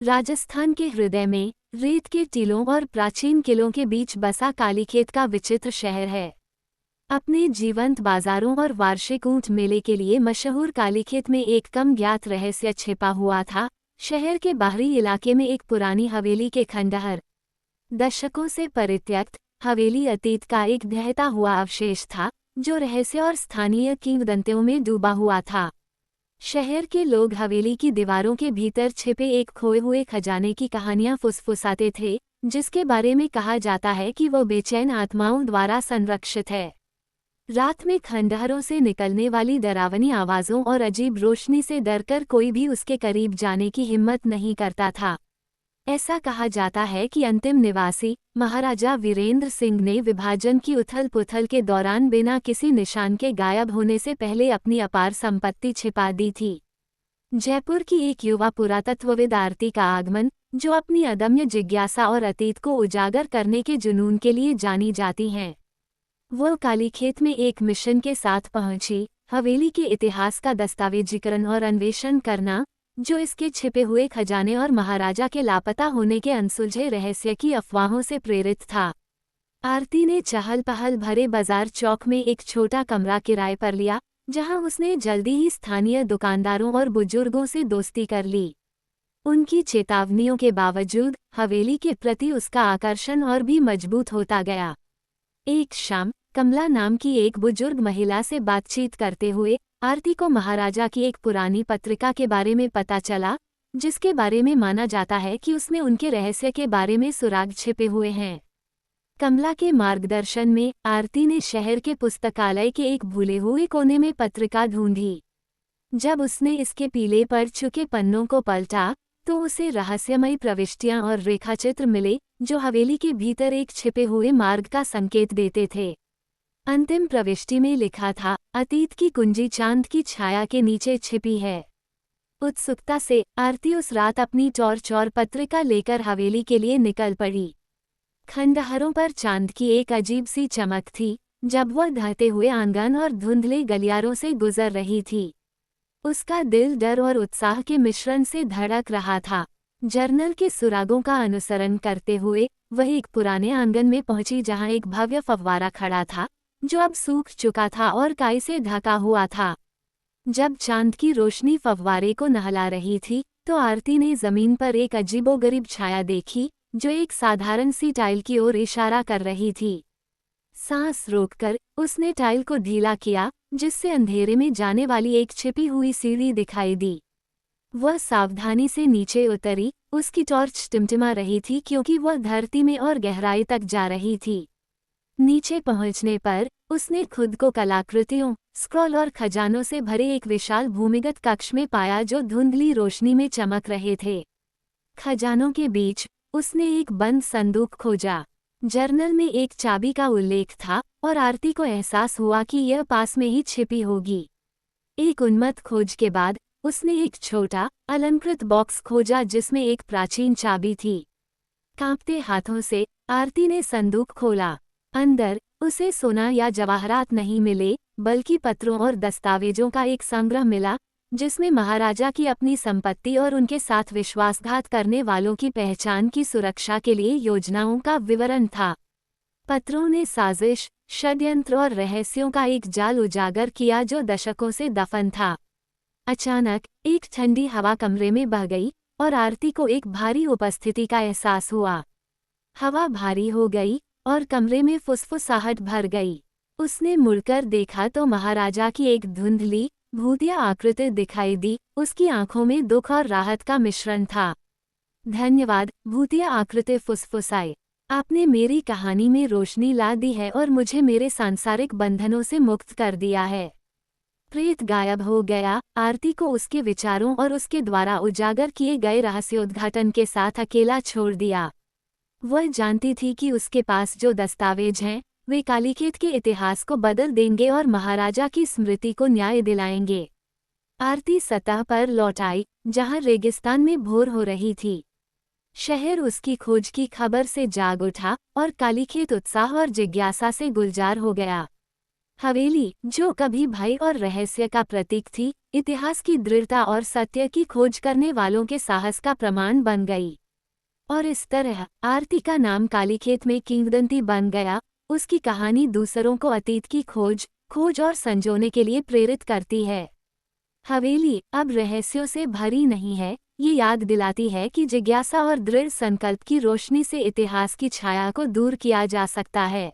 राजस्थान के हृदय में रेत के टीलों और प्राचीन किलों के बीच बसा कालीखेत का विचित्र शहर है। अपने जीवंत बाजारों और वार्षिक ऊंट मेले के लिए मशहूर कालीखेत में एक कम ज्ञात रहस्य छिपा हुआ था। शहर के बाहरी इलाके में एक पुरानी हवेली के खंडहर, दशकों से परित्यक्त हवेली अतीत का एक ढहता हुआ अवशेष था, जो रहस्य और स्थानीय किंवदंतियों में डूबा हुआ था। शहर के लोग हवेली की दीवारों के भीतर छिपे एक खोए हुए खजाने की कहानियां फुसफुसाते थे, जिसके बारे में कहा जाता है कि वो बेचैन आत्माओं द्वारा संरक्षित है। रात में खंडहरों से निकलने वाली डरावनी आवाज़ों और अजीब रोशनी से डरकर कोई भी उसके करीब जाने की हिम्मत नहीं करता था। ऐसा कहा जाता है कि अंतिम निवासी महाराजा वीरेंद्र सिंह ने विभाजन की उथल-पुथल के दौरान बिना किसी निशान के गायब होने से पहले अपनी अपार संपत्ति छिपा दी थी। जयपुर की एक युवा पुरातत्वविद आरती का आगमन, जो अपनी अदम्य जिज्ञासा और अतीत को उजागर करने के जुनून के लिए जानी जाती हैं, वो कालीखेत में एक मिशन के साथ पहुंची, हवेली के इतिहास का दस्तावेजीकरण और अन्वेषण करना, जो इसके छिपे हुए खजाने और महाराजा के लापता होने के अनसुलझे रहस्य की अफवाहों से प्रेरित था। आरती ने चहल-पहल भरे बाजार चौक में एक छोटा कमरा किराए पर लिया, जहां उसने जल्दी ही स्थानीय दुकानदारों और बुजुर्गों से दोस्ती कर ली। उनकी चेतावनियों के बावजूद हवेली के प्रति उसका आकर्षण और भी मजबूत होता गया। एक शाम कमला नाम की एक बुजुर्ग महिला से बातचीत करते हुए आरती को महाराजा की एक पुरानी पत्रिका के बारे में पता चला, जिसके बारे में माना जाता है कि उसमें उनके रहस्य के बारे में सुराग छिपे हुए हैं। कमला के मार्गदर्शन में आरती ने शहर के पुस्तकालय के एक भूले हुए कोने में पत्रिका ढूंढी। जब उसने इसके पीले पड़ चुके पन्नों को पलटा, तो उसे रहस्यमयी प्रविष्टियां और रेखाचित्र मिले, जो हवेली के भीतर एक छिपे हुए मार्ग का संकेत देते थे। अंतिम प्रविष्टि में लिखा था, अतीत की कुंजी चांद की छाया के नीचे छिपी है। उत्सुकता से आरती उस रात अपनी टॉर्च और पत्रिका लेकर हवेली के लिए निकल पड़ी। खंडहरों पर चांद की एक अजीब सी चमक थी, जब वह ढहते हुए आंगन और धुंधले गलियारों से गुजर रही थी। उसका दिल डर और उत्साह के मिश्रण से धड़क रहा था। जर्नल के सुरागों का अनुसरण करते हुए वह एक पुराने आंगन में पहुंची, जहां एक भव्य फव्वारा खड़ा था, जो अब सूख चुका था और काई से ढका हुआ था। जब चांद की रोशनी फव्वारे को नहला रही थी, तो आरती ने जमीन पर एक अजीबोगरीब छाया देखी, जो एक साधारण सी टाइल की ओर इशारा कर रही थी। सांस रोककर उसने टाइल को ढीला किया, जिससे अंधेरे में जाने वाली एक छिपी हुई सीढ़ी दिखाई दी। वह सावधानी से नीचे उतरी, उसकी टॉर्च टिमटिमा रही थी क्योंकि वह धरती में और गहराई तक जा रही थी। नीचे पहुंचने पर उसने खुद को कलाकृतियों, स्क्रॉल और खजानों से भरे एक विशाल भूमिगत कक्ष में पाया, जो धुंधली रोशनी में चमक रहे थे। खजानों के बीच उसने एक बंद संदूक खोजा। जर्नल में एक चाबी का उल्लेख था और आरती को एहसास हुआ कि यह पास में ही छिपी होगी। एक उन्मत्त खोज के बाद उसने एक छोटा अलंकृत बॉक्स खोजा, जिसमें एक प्राचीन चाबी थी। कांपते हाथों से आरती ने संदूक खोला। अंदर उसे सोना या जवाहरात नहीं मिले, बल्कि पत्रों और दस्तावेजों का एक संग्रह मिला, जिसमें महाराजा की अपनी संपत्ति और उनके साथ विश्वासघात करने वालों की पहचान की सुरक्षा के लिए योजनाओं का विवरण था। पत्रों ने साजिश, षड्यंत्र और रहस्यों का एक जाल उजागर किया, जो दशकों से दफन था। अचानक एक ठंडी हवा कमरे में बह गई और आरती को एक भारी उपस्थिति का एहसास हुआ। हवा भारी हो गई और कमरे में फुसफुसाहट भर गई। उसने मुड़कर देखा तो महाराजा की एक धुंधली, भूतिया आकृति दिखाई दी। उसकी आंखों में दुख और राहत का मिश्रण था। धन्यवाद, भूतिया आकृति फुसफुसाई। आपने मेरी कहानी में रोशनी ला दी है और मुझे मेरे सांसारिक बंधनों से मुक्त कर दिया है। प्रेत गायब हो गया। आरती को उसके विचारों और उसके द्वारा उजागर किए गए रहस्योद्घाटन के साथ अकेला छोड़ दिया। वह जानती थी कि उसके पास जो दस्तावेज हैं, वे कालीखेत के इतिहास को बदल देंगे और महाराजा की स्मृति को न्याय दिलाएंगे। आरती सतह पर लौट आई, जहां रेगिस्तान में भोर हो रही थी। शहर उसकी खोज की खबर से जाग उठा और कालीखेत उत्साह और जिज्ञासा से गुलजार हो गया। हवेली, जो कभी भय और रहस्य का प्रतीक थी, इतिहास की दृढ़ता और सत्य की खोज करने वालों के साहस का प्रमाण बन गई। और इस तरह आरती का नाम कालीखेत में किंवदंती बन गया। उसकी कहानी दूसरों को अतीत की खोज और संजोने के लिए प्रेरित करती है। हवेली अब रहस्यों से भरी नहीं है, ये याद दिलाती है कि जिज्ञासा और दृढ़ संकल्प की रोशनी से इतिहास की छाया को दूर किया जा सकता है।